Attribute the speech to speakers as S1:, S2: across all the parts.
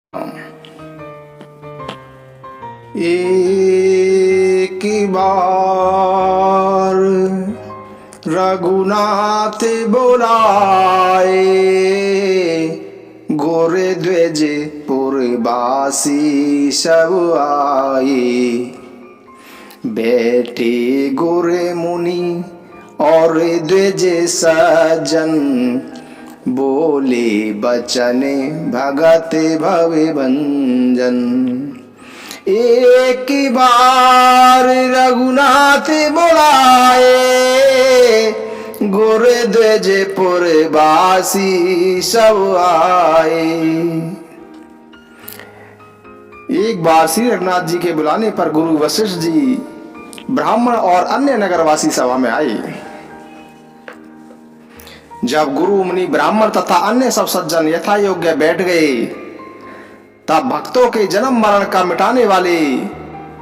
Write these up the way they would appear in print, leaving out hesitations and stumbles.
S1: एक बार रघुनाथ बुलाए, गोरे द्विज पुरवासी सब आए। बैठे गोरे मुनि और द्विज सज्जन, बोले बचन भगत भव भंजन। एक बार रघुनाथ बुलाए, गुर द्विज पुरवासी सब आए। एक बार श्री रघुनाथ जी के बुलाने पर गुरु वशिष्ठ जी ब्राह्मण और अन्य नगरवासी सभा में आए। जब गुरु मुनि ब्राह्मण तथा अन्य सब सज्जन यथा योग्य बैठ गए, तब भक्तों के जन्म मरण का मिटाने वाले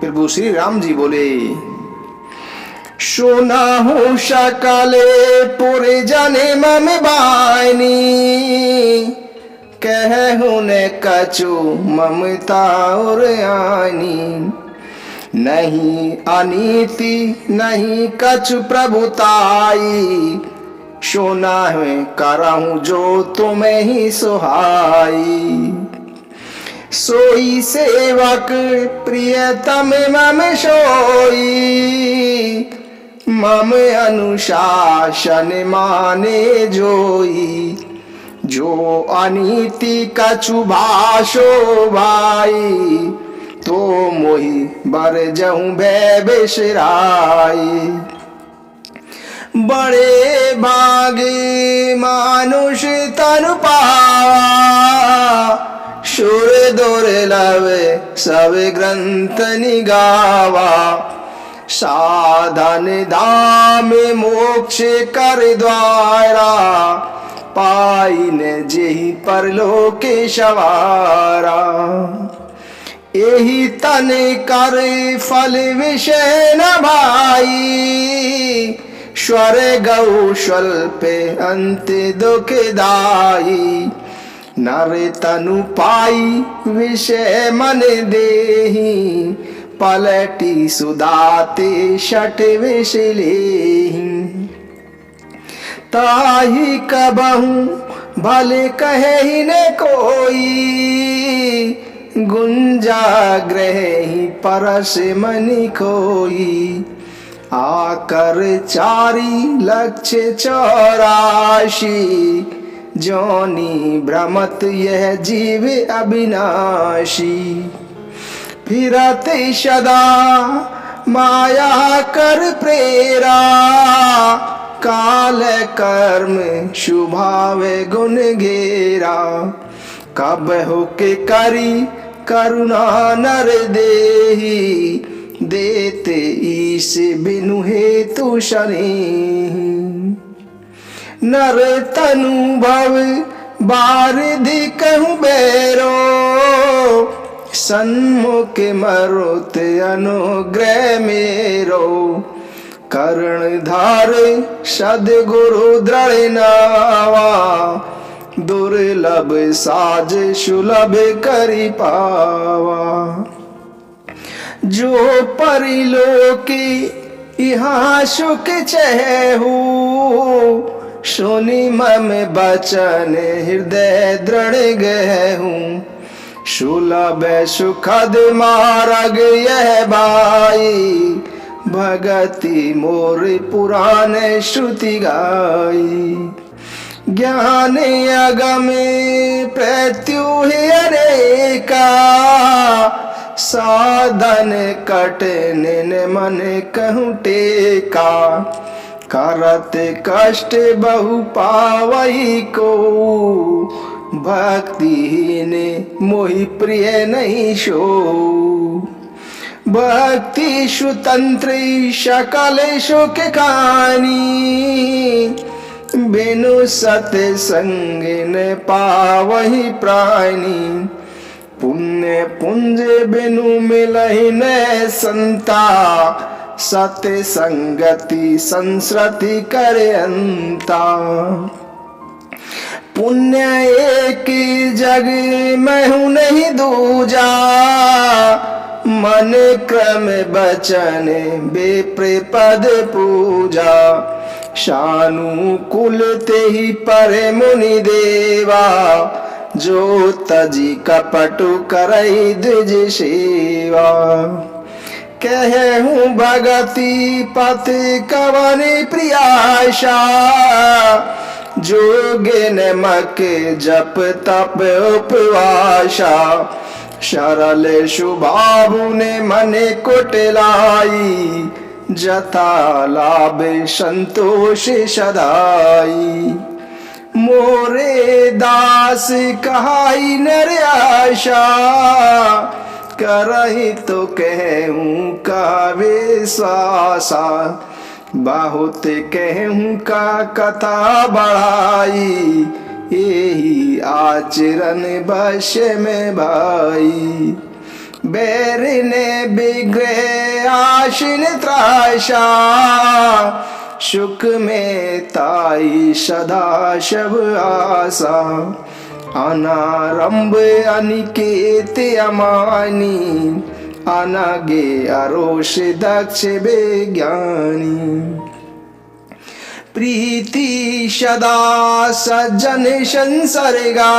S1: प्रभु श्री राम जी बोले, सुना हूं सकले पूरे जने मम बानी, कहूं ने कछु ममता और आनी। नहीं अनीति नहीं कछु प्रभुताई, सोना है करहूं जो तुम्हें ही सुहाई। सोई सेवक प्रियतम मम सोई, मम अनुशासन माने जोई। जो अनीति कछु भाषो भाई, तो मोहि बर जहूं भय बिसराई। बड़े भागे मानुष तनु पावा, सुर दुर्लभ सब ग्रंथ निगावा। साधन धाम मोक्ष कर द्वारा, पाइन जेहि परलोक सवारा। एहि तन कर फल विषय न भाई, स्वर्ग स्वल्प अंत दुखदाई। नर तनु पाई विषय मन देहि, पलटी सुदाते शठ विष लेहि। ताहि कबहु भले कहे न कोई, गुंजाग्रह ही परस मन खोई। आकर चारी लक्ष्य 84, जोनी भ्रमत यह जीव अविनाशी। फिरत सदा माया कर प्रेरा, काल कर्म शुभावे गुण घेरा। कब हो के करी करुणा नर देही, देते ईश बिनु हेतु शनि। नर तनु भव बारिधि कहूं बैरो, सन्मुख मरुत अनुग्रह मेरो। कर्ण धार सदगुरु दृढ़ नावा, दुर्लभ साज सुलभ करि पावा। जो परिलोकी यहाँ सुख चहु, सुनि मम बचन हृदय दृढ़ गहूं। सुलभ सुखद मार्ग यह भाई, भगति मोर पुराण श्रुति गाई। ज्ञान अगम प्रत्युहि अनेका, साधन कठिन मन कहूं टेका। करत कष्ट बहु पावई को, भक्तिहीन मोहि प्रिय नहीं शो। भक्ति स्वतंत्र सकल सुख खानी, बिनु सत्संग न पावहि प्राणी। पुण्य पुंज बिनु मिलहि न संता, सत्संगति संस्रति करे अंता। पुण्य एक जग मैं हूँ नहीं दूजा, मन क्रम बचन बेप्र पद पूजा। शानुकुल ते ही पर मुनि देवा, जो तजी कपटु करई द्विज सेवा। कहूँ भगति पथ कवन प्रियाशा, जोगे नमक जप तप उपवासा। सरल शुभाबु ने मने कुटलाई, जता लाभ संतोष सदाई। मोरे दास कहाई नर आशा, करही तो कहूँ का विश्वासा। बहुत कहूँ का कथा बढ़ाई, यही आचरण बश में भाई। बैर ने विग्रह आशीन त्राशा, सुख में ताई सदा शब आशा। अनारंभ अनिकेत अमानी, अनागे अरोष दक्ष विज्ञानी। प्रीति सदा सज्जन संसर्गा,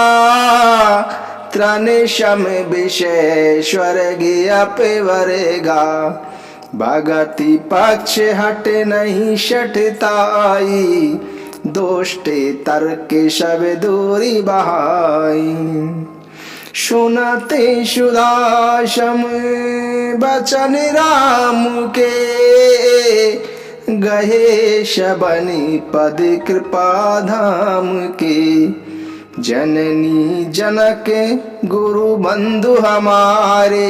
S1: त्रन शम विषय स्वर्ग अपवर्गा। भगति पक्ष हट नहीं शठताई, दोष्टे तर्क सब दूरी बहाई। सुनते सुदाशम बचन राम के, गहे शबनी पद कृपा धाम के। जननी जनक गुरु बंधु हमारे,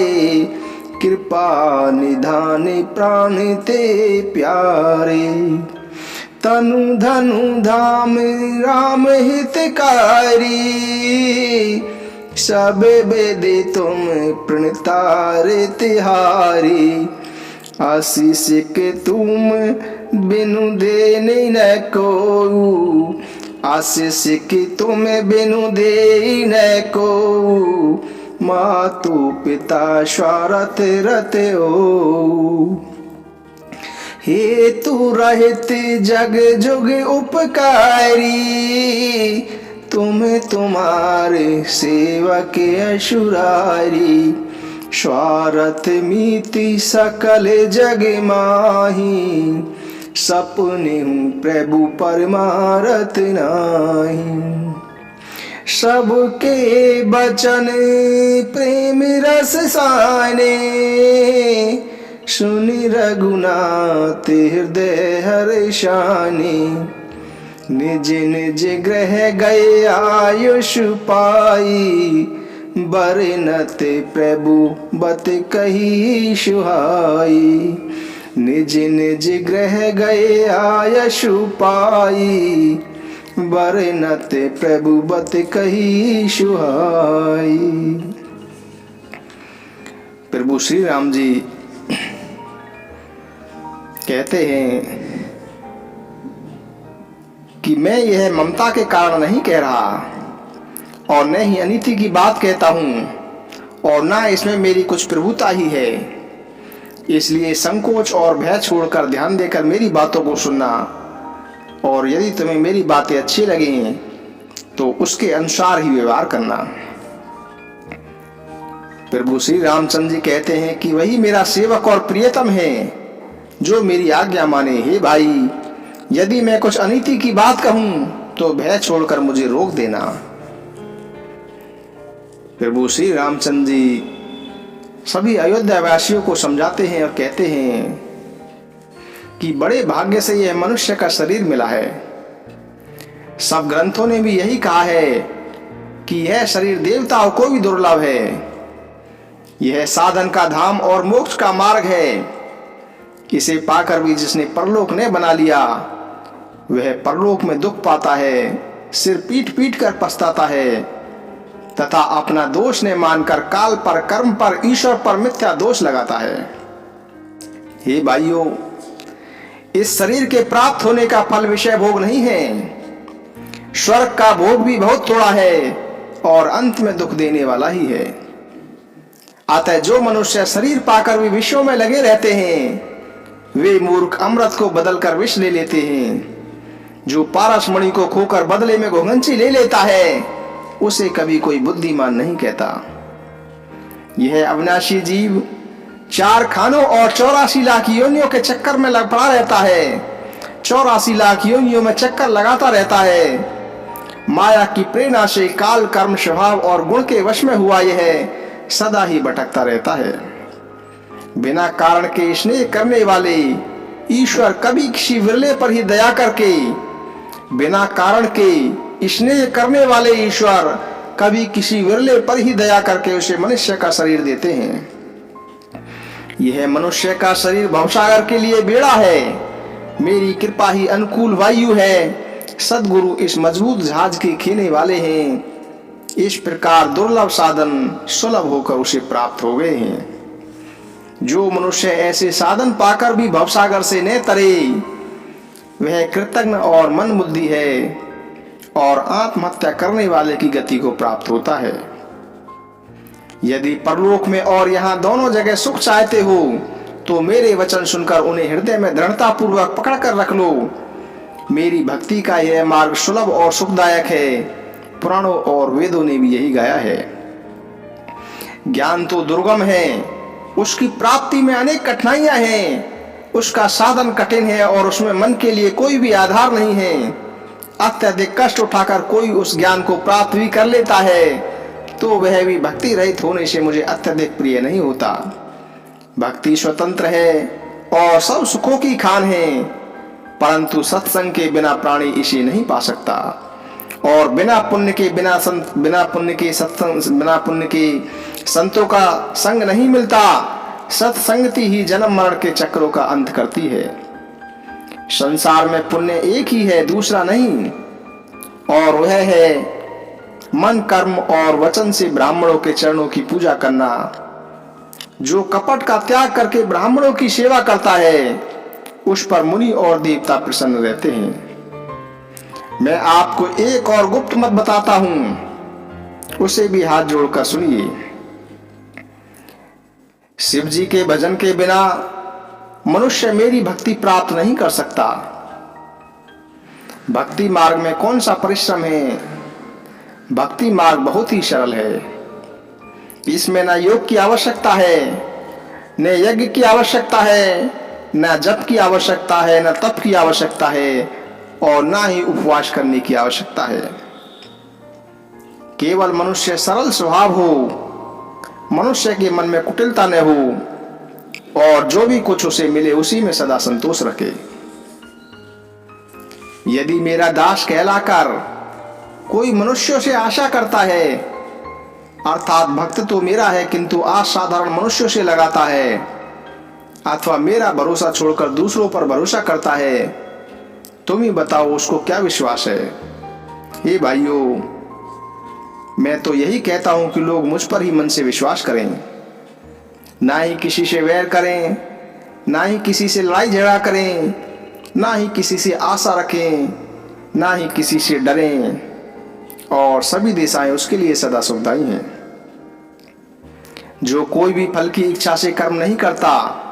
S1: कृपा निधान प्राण ते प्यारे। तनु धनु धाम राम हितकारी, सब वेद तुम प्रणतार तिहारी। आशीष के तुम बिनु देने न को, आशीष की तुम बिनु दे न को। मातु पिता स्वारथ रत हो, हेतु रहित जग जुग उपकारी। तुम तुम्हारे सेवक असुरारी, स्वार्थ मीति सकल जग माही। सपने प्रभु परमारथ नाही, सबके बचन प्रेम रस साने। सुनि रघुनाथ हृदय हर्षाने, निज निज ग्रह गए आयुष पाई। बरनत प्रभु बत कही सुहाई, निज निज ग्रह गए आयुषु पाई। बरनत प्रभु बत कही सुहाई। प्रभु श्री राम जी कहते हैं कि मैं यह ममता के कारण नहीं कह रहा, और न ही अनीति की बात कहता हूं, और न इसमें मेरी कुछ प्रभुता ही है। इसलिए संकोच और भय छोड़कर ध्यान देकर मेरी बातों को सुनना, और यदि तुम्हें मेरी बातें अच्छी लगें तो उसके अनुसार ही व्यवहार करना। प्रभु श्री रामचंद्र जी कहते हैं कि वही मेरा सेवक और प्रियतम है जो मेरी आज्ञा माने। हे भाई, यदि मैं कुछ अनीति की बात कहूं तो भय छोड़कर मुझे रोक देना। प्रभु श्री रामचंद्र जी सभी अयोध्या वासियों को समझाते हैं और कहते हैं कि बड़े भाग्य से यह मनुष्य का शरीर मिला है। सब ग्रंथों ने भी यही कहा है कि यह शरीर देवताओं को भी दुर्लभ है। यह साधन का धाम और मोक्ष का मार्ग है। इसे पाकर भी जिसने परलोक ने बना लिया, वह परलोक में दुख पाता है, सिर पीट पीट कर पछताता है, तथा अपना दोष ने मानकर काल पर, कर्म पर, ईश्वर पर मिथ्या दोष लगाता है। हे भाइयों, इस शरीर के प्राप्त होने का फल विषय भोग नहीं है। स्वर्ग का भोग भी बहुत थोड़ा है और अंत में दुख देने वाला ही है। अतः जो मनुष्य शरीर पाकर भी विषयों में लगे रहते हैं वे मूर्ख अमृत को बदलकर विष ले लेते हैं। जो पारसमणि को खोकर बदले में घोंघंची ले लेता है उसे कभी कोई बुद्धिमान नहीं कहता। यह अविनाशी जीव 4 खानों और 84 लाख योनियों के चक्कर में लग पड़ा रहता है। 84 लाख योनियों में चक्कर लगाता रहता है। माया की प्रेरणा से काल कर्म स्वभाव और गुण के वश में हुआ यह सदा ही भटकता रहता है। बिना कारण के स्नेह करने वाले ईश्वर कभी किसी विरले पर ही दया करके, बिना कारण के स्नेह करने वाले ईश्वर कभी किसी विरले पर ही दया करके उसे मनुष्य का शरीर देते हैं। यह मनुष्य का शरीर भवसागर के लिए बेड़ा है। मेरी कृपा ही अनुकूल वायु है। सद्गुरु इस मजबूत जहाज के खेने वाले हैं। इस प्रकार दुर्लभ साधन सुलभ होकर उसे प्राप्त हो गए हैं। जो मनुष्य ऐसे साधन पाकर भी भवसागर से न तरे वह कृतज्ञ और मन बुद्धि है और आत्महत्या करने वाले की गति को प्राप्त होता है। यदि परलोक में और यहाँ दोनों जगह सुख चाहते हो तो मेरे वचन सुनकर उन्हें हृदय में दृढ़ता पूर्वक पकड़ कर रख लो। मेरी भक्ति का यह मार्ग सुलभ और सुखदायक है। पुराणों और वेदों ने भी यही गाया है। ज्ञान तो दुर्गम है, उसकी प्राप्ति में अनेक कठिनाइयां हैं। उसका साधन कठिन है और उसमें मन के लिए कोई भी आधार नहीं है। अत्यधिक कष्ट उठाकर कोई उस ज्ञान को प्राप्त भी कर लेता है तो वह भी भक्ति रहित होने से मुझे अत्यधिक प्रिय नहीं होता। भक्ति स्वतंत्र है और सब सुखों की खान है, परंतु सत्संग के बिना प्राणी इसे नहीं पा सकता और बिना पुण्य के संतों का संग नहीं मिलता। सत्संगति ही जन्म मरण के चक्रों का अंत करती है। संसार में पुण्य एक ही है, दूसरा नहीं, और वह है मन कर्म और वचन से ब्राह्मणों के चरणों की पूजा करना। जो कपट का त्याग करके ब्राह्मणों की सेवा करता है उस पर मुनि और देवता प्रसन्न रहते हैं। मैं आपको एक और गुप्त मत बताता हूं, उसे भी हाथ जोड़कर सुनिए। शिव जी के भजन के बिना मनुष्य मेरी भक्ति प्राप्त नहीं कर सकता। भक्ति मार्ग में कौन सा परिश्रम है? भक्ति मार्ग बहुत ही सरल है। इसमें न योग की आवश्यकता है, न यज्ञ की आवश्यकता है, न जप की आवश्यकता है, न तप की आवश्यकता है और न ही उपवास करने की आवश्यकता है। केवल मनुष्य सरल स्वभाव हो, मनुष्य के मन में कुटिलता न हो और जो भी कुछ उसे मिले उसी में सदा संतोष रखे। यदि मेरा दास कहलाकर कोई मनुष्यों से आशा करता है, अर्थात भक्त तो मेरा है किंतु असाधारण मनुष्यों से लगाता है, अथवा मेरा भरोसा छोड़कर दूसरों पर भरोसा करता है, तुम ही बताओ उसको क्या विश्वास है। हे भाइयों, मैं तो यही कहता हूं कि लोग मुझ पर ही मन से विश्वास करें, ना ही किसी से वैर करें, ना ही किसी से लड़ाई झगड़ा करें, ना ही किसी से आशा रखें, ना ही किसी से डरें, और सभी दिशाएं उसके लिए सदा सुखदायी हैं। जो कोई भी फल की इच्छा से कर्म नहीं करता,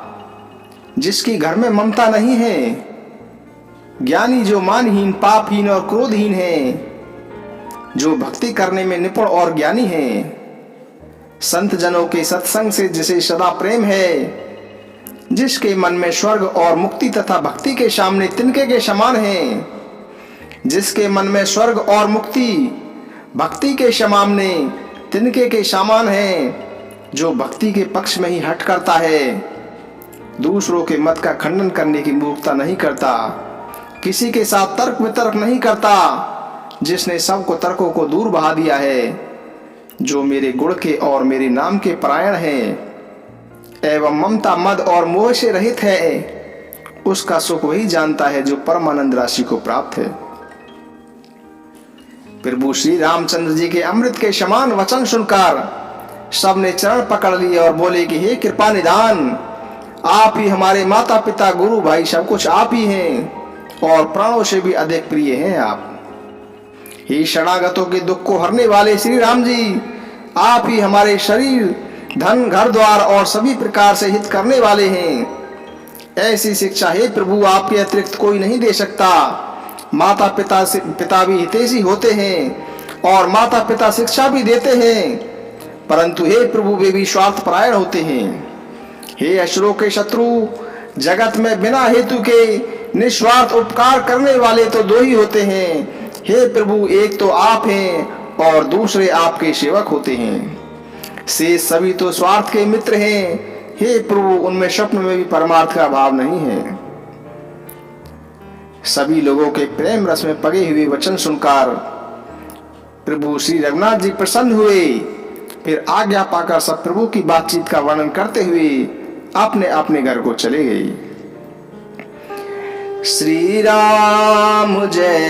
S1: जिसकी घर में ममता नहीं है, ज्ञानी जो मानहीन, पापहीन और क्रोधहीन है, जो भक्ति करने में निपुण और ज्ञानी है, संत जनों के सत्संग से जिसे सदा प्रेम है, जिसके मन में स्वर्ग और मुक्ति तथा भक्ति के सामने तिनके के समान है, जिसके मन में स्वर्ग और मुक्ति भक्ति के सामने तिनके के समान है, जो भक्ति के पक्ष में ही हट करता है, दूसरों के मत का खंडन करने की मूर्खता नहीं करता, किसी के साथ तर्क वितर्क नहीं करता, जिसने सबको तर्कों को दूर बहा दिया है, जो मेरे गुण के और मेरे नाम के परायण है एवं ममता मद और मोह से रहित है, उसका सुख वही जानता है जो परमानंद राशि को प्राप्त है। प्रभु श्री रामचंद्र जी के अमृत के समान वचन सुनकर सबने चरण पकड़ लिए और बोले कि हे कृपा निधान, आप ही हमारे माता पिता गुरु भाई सब कुछ आप ही हैं और प्राणों से भी अधिक प्रिय हैं आप। हे शरणागतों के दुख को हरने वाले श्री राम जी, आप ही हमारे शरीर, धन, घर द्वार और सभी प्रकार से हित करने वाले हैं। ऐसी शिक्षा हे प्रभु आपके अतिरिक्त कोई नहीं दे सकता। माता पिता भी हितैषी होते हैं और माता पिता शिक्षा भी देते हैं, परंतु हे प्रभु वे भी स्वार्थ परायण होते हैं। हे असुरों के शत्रु, जगत में बिना हेतु के निस्वार्थ उपकार करने वाले तो दो ही होते हैं। हे प्रभु एक तो आप हैं और दूसरे आपके सेवक होते हैं। शेष सभी तो स्वार्थ के मित्र हैं। हे प्रभु उनमें स्वप्न में भी परमार्थ का भाव नहीं है। सभी लोगों के प्रेम रस में पगे हुए वचन सुनकर प्रभु श्री रघुनाथ जी प्रसन्न हुए। फिर आज्ञा पाकर सब प्रभु की बातचीत का वर्णन करते हुए अपने अपने घर को चले गए। श्री राम जय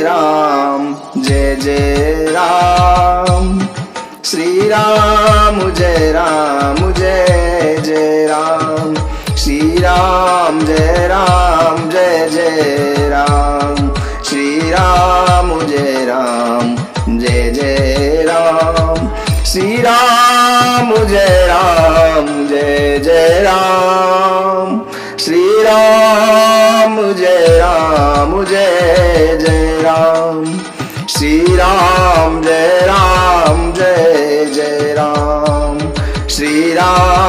S1: जय राम, श्री राम जय जय राम, श्री राम जय जय राम, श्री राम जय जय राम, श्री राम जय जय राम, श्री राम जय जय राम, श्री राम जय जय राम, श्री राम